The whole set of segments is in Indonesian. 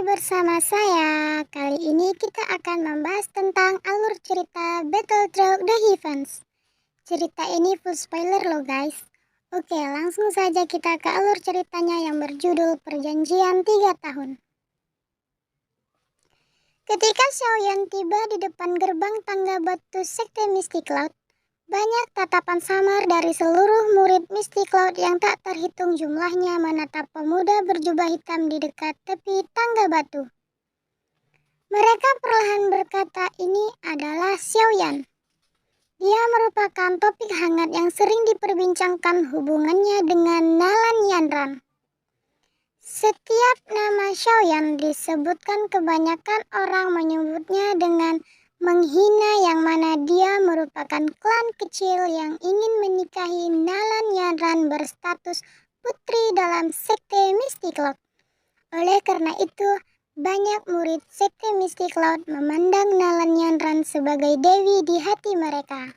bersama saya. Kali ini kita akan membahas tentang alur cerita Battlefield The Heavens. Cerita ini full spoiler loh guys. Oke, langsung saja kita ke alur ceritanya yang berjudul Perjanjian 3 tahun. Ketika Xiaoyan tiba di depan gerbang tangga batu Sekte Misty Cloud, banyak tatapan samar dari seluruh murid Misty Cloud yang tak terhitung jumlahnya menatap pemuda berjubah hitam di dekat tepi tangga batu. Mereka perlahan berkata ini adalah Xiaoyan. Dia merupakan topik hangat yang sering diperbincangkan hubungannya dengan Nalan Yanran. Setiap nama Xiaoyan disebutkan, kebanyakan orang menyebutnya dengan menghina, yang mana dia merupakan klan kecil yang ingin menikahi Nalan Yanran berstatus putri dalam Sekte Misty Cloud. Oleh karena itu, banyak murid Sekte Misty Cloud memandang Nalan Yanran sebagai dewi di hati mereka.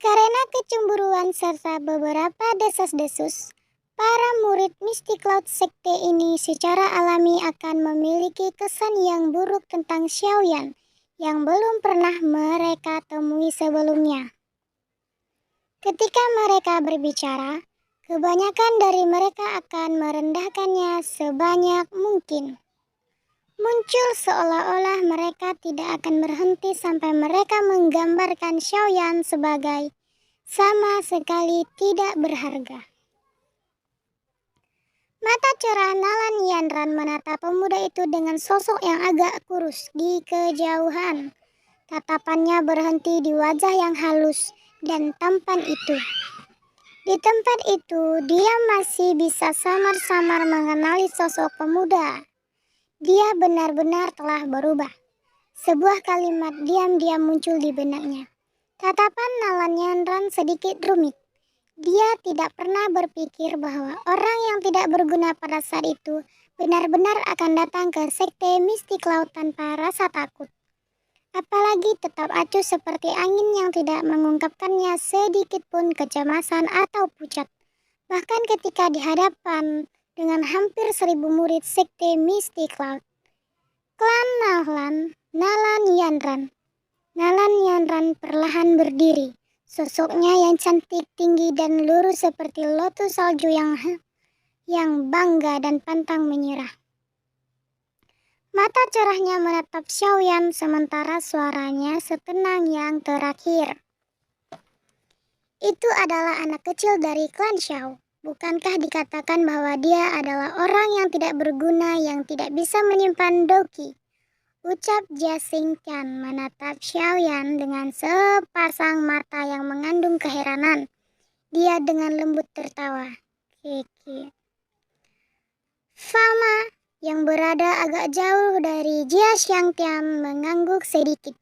Karena kecemburuan serta beberapa desas-desus, para murid Misty Cloud Sekte ini secara alami akan memiliki kesan yang buruk tentang Xiaoyan yang belum pernah mereka temui sebelumnya. Ketika mereka berbicara, kebanyakan dari mereka akan merendahkannya sebanyak mungkin. Muncul seolah-olah mereka tidak akan berhenti sampai mereka menggambarkan Xiaoyan sebagai sama sekali tidak berharga. Mata cerah Nalan Yanran menatap pemuda itu dengan sosok yang agak kurus di kejauhan. Tatapannya berhenti di wajah yang halus dan tampan itu. Di tempat itu, dia masih bisa samar-samar mengenali sosok pemuda. Dia benar-benar telah berubah. Sebuah kalimat diam-diam muncul di benaknya. Tatapan Nalan Yanran sedikit rumit. Dia tidak pernah berpikir bahwa orang yang tidak berguna pada saat itu benar-benar akan datang ke Sekte Misty Cloud tanpa rasa takut. Apalagi tetap acuh seperti angin yang tidak mengungkapkannya sedikit pun kecemasan atau pucat. Bahkan ketika dihadapan dengan hampir 1000 murid Sekte Misty Cloud. Klan Nalan Yanran. Nalan Yanran perlahan berdiri. Sosoknya yang cantik, tinggi, dan lurus seperti lotus salju yang bangga dan pantang menyerah. Mata cerahnya menatap Xiaoyan sementara suaranya setenang yang terakhir. Itu adalah anak kecil dari klan Xiao. Bukankah dikatakan bahwa dia adalah orang yang tidak berguna, yang tidak bisa menyimpan doki? Ucap Jia Xingtian menatap Xiaoyan dengan sepasang mata yang mengandung keheranan. Dia dengan lembut tertawa. Kiki. Fama yang berada agak jauh dari Jia Xingtian mengangguk sedikit.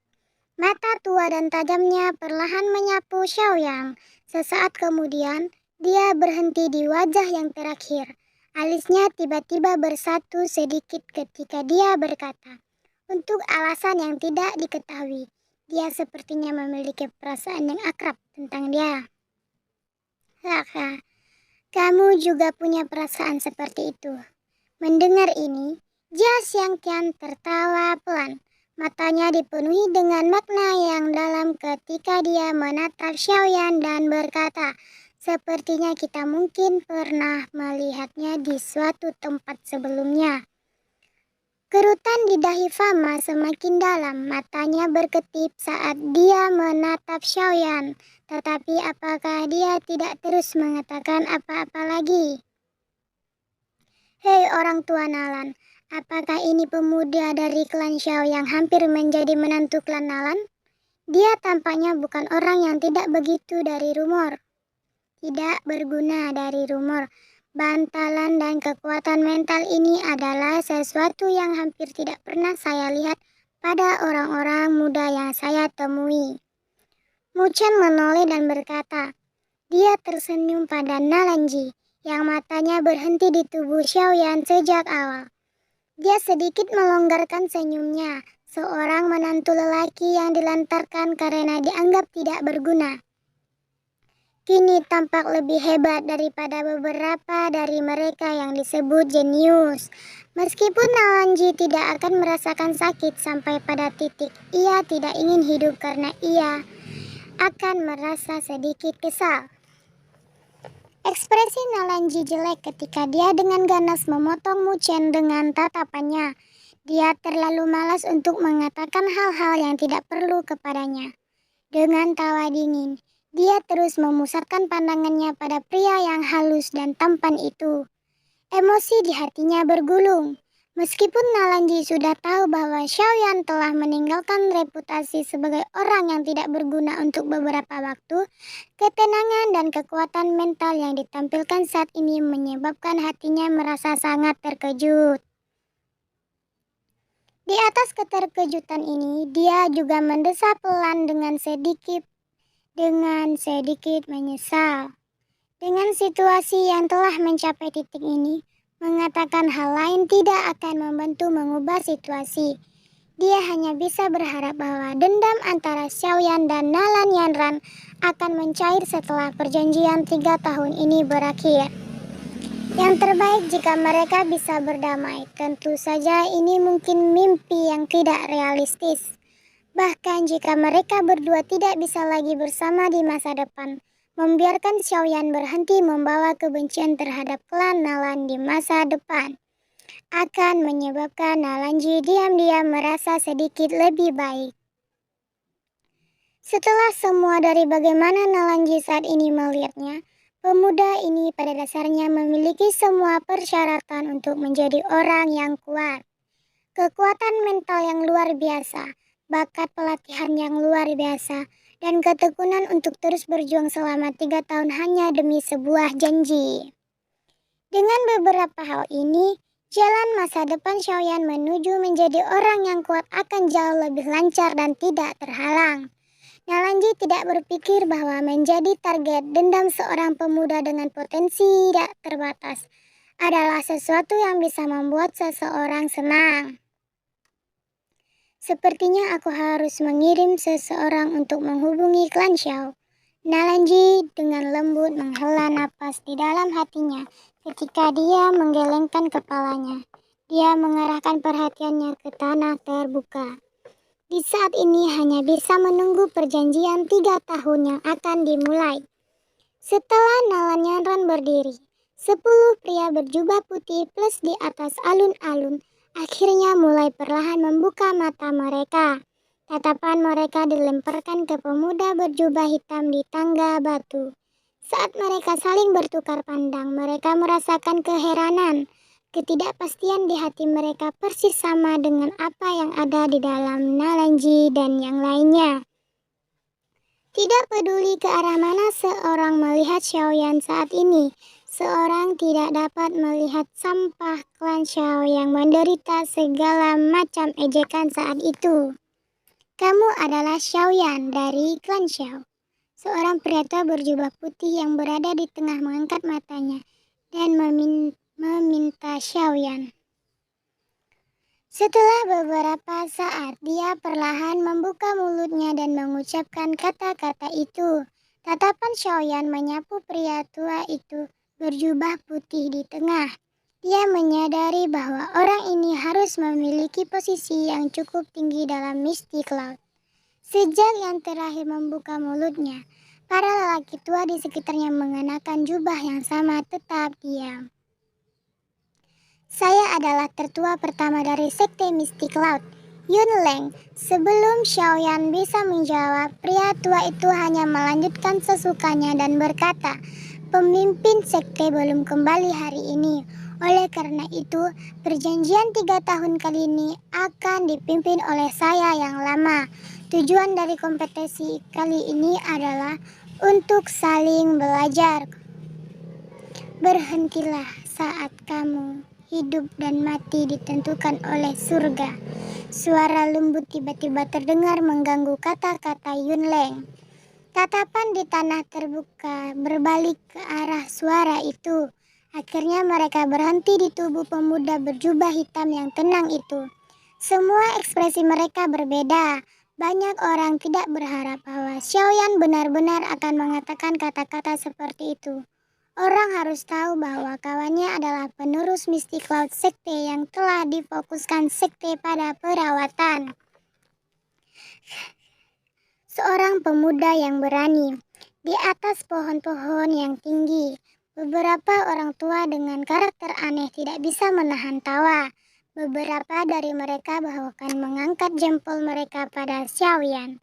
Mata tua dan tajamnya perlahan menyapu Xiaoyan. Sesaat kemudian, dia berhenti di wajah yang terakhir. Alisnya tiba-tiba bersatu sedikit ketika dia berkata, untuk alasan yang tidak diketahui, dia sepertinya memiliki perasaan yang akrab tentang dia. Haha, kamu juga punya perasaan seperti itu. Mendengar ini, Jia Xiangtian tertawa pelan. Matanya dipenuhi dengan makna yang dalam ketika dia menatap Xiaoyan dan berkata, sepertinya kita mungkin pernah melihatnya di suatu tempat sebelumnya. Kerutan di dahi Fama semakin dalam, matanya berkedip saat dia menatap Xiaoyan. Tetapi apakah dia tidak terus mengatakan apa-apa lagi? Hei orang tua Nalan, apakah ini pemuda dari klan Xiao yang hampir menjadi menantu klan Nalan? Dia tampaknya bukan orang yang tidak begitu dari rumor. Tidak berguna dari rumor. Bantalan dan kekuatan mental ini adalah sesuatu yang hampir tidak pernah saya lihat pada orang-orang muda yang saya temui. Mu Chen menoleh dan berkata, dia tersenyum pada Nalanji yang matanya berhenti di tubuh Xiaoyan sejak awal. Dia sedikit melonggarkan senyumnya, seorang menantu lelaki yang dilantarkan karena dianggap tidak berguna. kini tampak lebih hebat daripada beberapa dari mereka yang disebut jenius. Meskipun Nalanji tidak akan merasakan sakit sampai pada titik ia tidak ingin hidup karena ia akan merasa sedikit kesal. Ekspresi Nalanji jelek ketika dia dengan ganas memotong Muchen dengan tatapannya. Dia terlalu malas untuk mengatakan hal-hal yang tidak perlu kepadanya. Dengan tawa dingin, dia terus memusatkan pandangannya pada pria yang halus dan tampan itu. Emosi di hatinya bergulung. Meskipun Nalanji sudah tahu bahwa Xiaoyan telah meninggalkan reputasi sebagai orang yang tidak berguna untuk beberapa waktu, ketenangan dan kekuatan mental yang ditampilkan saat ini menyebabkan hatinya merasa sangat terkejut. Di atas keterkejutan ini, dia juga mendesah pelan dengan sedikit menyesal. Dengan situasi yang telah mencapai titik ini, mengatakan hal lain tidak akan membantu mengubah situasi. Dia hanya bisa berharap bahwa dendam antara Xiaoyan dan Nalan Yanran akan mencair setelah perjanjian 3 tahun ini berakhir. Yang terbaik jika mereka bisa berdamai. Tentu saja ini mungkin mimpi yang tidak realistis. Bahkan jika mereka berdua tidak bisa lagi bersama di masa depan, membiarkan Xiaoyan berhenti membawa kebencian terhadap klan Nalan di masa depan akan menyebabkan Nalanji diam-diam merasa sedikit lebih baik. Setelah semua dari bagaimana Nalanji saat ini melihatnya, pemuda ini pada dasarnya memiliki semua persyaratan untuk menjadi orang yang kuat. Kekuatan mental yang luar biasa, bakat pelatihan yang luar biasa, dan ketekunan untuk terus berjuang selama 3 tahun hanya demi sebuah janji. Dengan beberapa hal ini, jalan masa depan Xiaoyan menuju menjadi orang yang kuat akan jauh lebih lancar dan tidak terhalang. Nalanji tidak berpikir bahwa menjadi target dendam seorang pemuda dengan potensi tidak terbatas adalah sesuatu yang bisa membuat seseorang senang. Sepertinya aku harus mengirim seseorang untuk menghubungi klan Xiao. Nalanji dengan lembut menghela napas di dalam hatinya ketika dia menggelengkan kepalanya. Dia mengarahkan perhatiannya ke tanah terbuka. Di saat ini hanya bisa menunggu perjanjian 3 tahun yang akan dimulai. Setelah Nalan Yanran berdiri, 10 pria berjubah putih plus di atas alun-alun akhirnya mulai perlahan membuka mata mereka. Tatapan mereka dilemparkan ke pemuda berjubah hitam di tangga batu. Saat mereka saling bertukar pandang, mereka merasakan keheranan. Ketidakpastian di hati mereka persis sama dengan apa yang ada di dalam Nalanji dan yang lainnya. Tidak peduli ke arah mana seorang melihat Xiaoyan saat ini, seorang tidak dapat melihat sampah klan Xiao yang menderita segala macam ejekan saat itu. Kamu adalah Xiaoyan dari klan Xiao. Seorang pria tua berjubah putih yang berada di tengah mengangkat matanya dan meminta Xiaoyan. Setelah beberapa saat, dia perlahan membuka mulutnya dan mengucapkan kata-kata itu. Tatapan Xiaoyan menyapu pria tua itu berjubah putih di tengah. Dia menyadari bahwa orang ini harus memiliki posisi yang cukup tinggi dalam Mystic Cloud. Sejak yang terakhir membuka mulutnya, para lelaki tua di sekitarnya mengenakan jubah yang sama tetap diam. Saya adalah tertua pertama dari Sekte Mystic Cloud, Yun Leng. Sebelum Xiaoyan bisa menjawab, pria tua itu hanya melanjutkan sesukanya dan berkata, pemimpin sekte belum kembali hari ini. Oleh karena itu, perjanjian 3 tahun kali ini akan dipimpin oleh saya yang lama. Tujuan dari kompetisi kali ini adalah untuk saling belajar. Berhentilah saat kamu hidup dan mati ditentukan oleh surga. Suara lembut tiba-tiba terdengar mengganggu kata-kata Yun Leng. Tatapan di tanah terbuka berbalik ke arah suara itu. Akhirnya mereka berhenti di tubuh pemuda berjubah hitam yang tenang itu. Semua ekspresi mereka berbeda. Banyak orang tidak berharap bahwa Xiaoyan benar-benar akan mengatakan kata-kata seperti itu. Orang harus tahu bahwa kawannya adalah penerus Mystic Cloud Sekte yang telah difokuskan sekte pada perawatan. Seorang pemuda yang berani di atas pohon-pohon yang tinggi. Beberapa orang tua dengan karakter aneh tidak bisa menahan tawa. Beberapa dari mereka bahkan mengangkat jempol mereka pada Xiaoyan.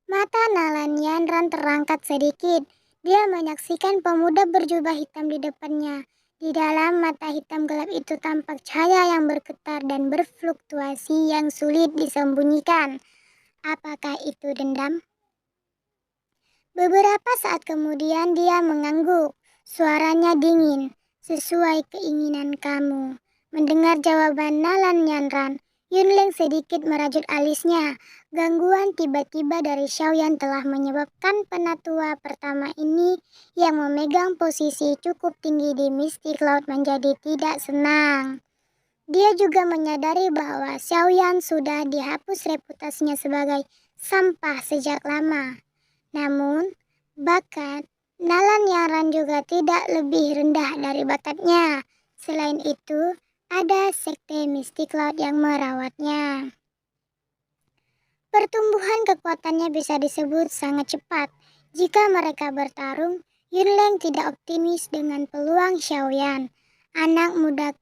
Mata Nalan Yanran terangkat sedikit. Dia menyaksikan pemuda berjubah hitam di depannya. Di dalam mata hitam gelap itu tampak cahaya yang bergetar dan berfluktuasi yang sulit disembunyikan. Apakah itu dendam? Beberapa saat kemudian dia mengangguk. Suaranya dingin, sesuai keinginan kamu. Mendengar jawaban Nalan Yanran, Yunleng sedikit merajut alisnya. Gangguan tiba-tiba dari Xiaoyan telah menyebabkan penatua pertama ini yang memegang posisi cukup tinggi di Mystic Cloud menjadi tidak senang. Dia juga menyadari bahwa Xiaoyan sudah dihapus reputasinya sebagai sampah sejak lama. Namun, bakat Nalan Yanran juga tidak lebih rendah dari bakatnya. Selain itu, ada sekte Mystic Cloud yang merawatnya. Pertumbuhan kekuatannya bisa disebut sangat cepat. Jika mereka bertarung, Yunleng tidak optimis dengan peluang Xiaoyan. Anak muda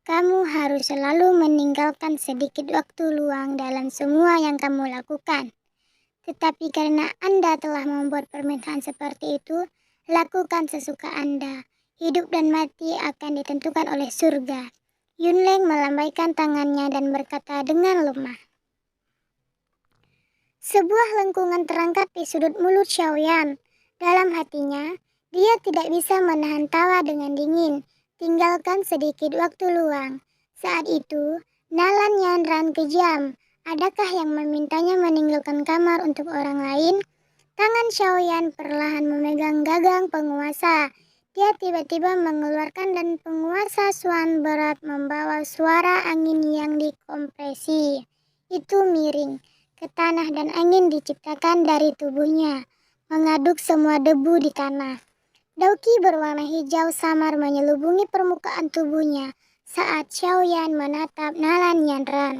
kamu harus selalu meninggalkan sedikit waktu luang dalam semua yang kamu lakukan. Tetapi karena Anda telah membuat permintaan seperti itu, lakukan sesuka Anda. Hidup dan mati akan ditentukan oleh surga. Yunleng melambaikan tangannya dan berkata dengan lemah. Sebuah lengkungan terangkat di sudut mulut Xiaoyan. Dalam hatinya, dia tidak bisa menahan tawa dengan dingin. Tinggalkan sedikit waktu luang. Saat itu, Nalan Yanran kejam. Adakah yang memintanya meninggalkan kamar untuk orang lain? Tangan Xiaoyan perlahan memegang gagang penguasa. Dia tiba-tiba mengeluarkan dan penguasa Xuan berat membawa suara angin yang dikompresi. Itu miring ke tanah dan angin diciptakan dari tubuhnya, mengaduk semua debu di tanah. Dauki berwarna hijau samar menyelubungi permukaan tubuhnya saat Xiaoyan menatap Nalan Yanran.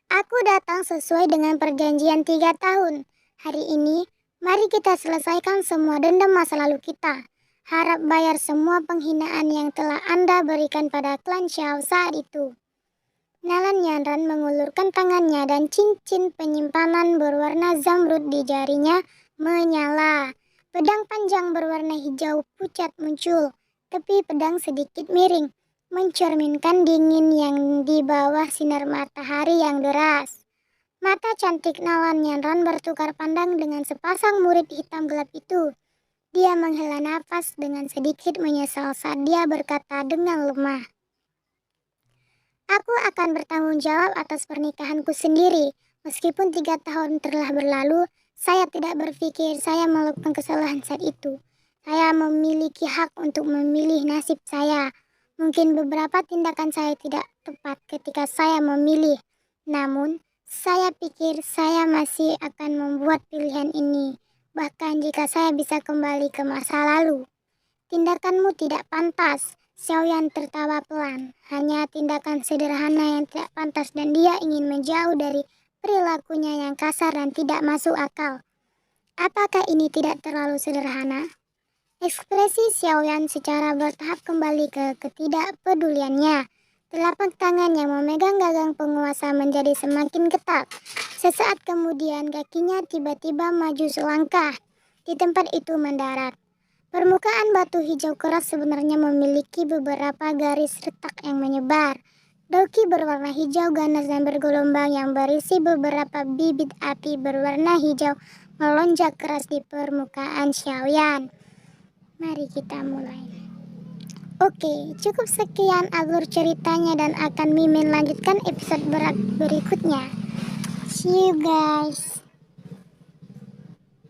Aku datang sesuai dengan perjanjian 3 tahun. Hari ini, mari kita selesaikan semua dendam masa lalu kita. Harap bayar semua penghinaan yang telah Anda berikan pada klan Xiao saat itu. Nalan Yanran mengulurkan tangannya dan cincin penyimpanan berwarna zamrud di jarinya menyala. Pedang panjang berwarna hijau pucat muncul, tepi pedang sedikit miring, mencerminkan dingin yang di bawah sinar matahari yang deras. Mata cantik Nalan Yanran bertukar pandang dengan sepasang murid hitam gelap itu. Dia menghela nafas dengan sedikit menyesal saat dia berkata dengan lemah. Aku akan bertanggung jawab atas pernikahanku sendiri. Meskipun 3 tahun telah berlalu, saya tidak berpikir saya melakukan kesalahan saat itu. Saya memiliki hak untuk memilih nasib saya. Mungkin beberapa tindakan saya tidak tepat ketika saya memilih. Namun, saya pikir saya masih akan membuat pilihan ini. Bahkan jika saya bisa kembali ke masa lalu. Tindakanmu tidak pantas. Xiaoyan tertawa pelan. Hanya tindakan sederhana yang tidak pantas dan dia ingin menjauh dari perilakunya yang kasar dan tidak masuk akal. Apakah ini tidak terlalu sederhana? Ekspresi Xiaoyan secara bertahap kembali ke ketidakpeduliannya. Telapak tangan yang memegang gagang penguasa menjadi semakin ketat. Sesaat kemudian kakinya tiba-tiba maju selangkah. Di tempat itu mendarat. Permukaan batu hijau keras sebenarnya memiliki beberapa garis retak yang menyebar. Dauki berwarna hijau ganas dan bergelombang yang berisi beberapa bibit api berwarna hijau melonjak keras di permukaan Xiaoyan. Mari kita mulai. Oke, cukup sekian alur ceritanya dan akan Mimin lanjutkan episode berikutnya. See you guys.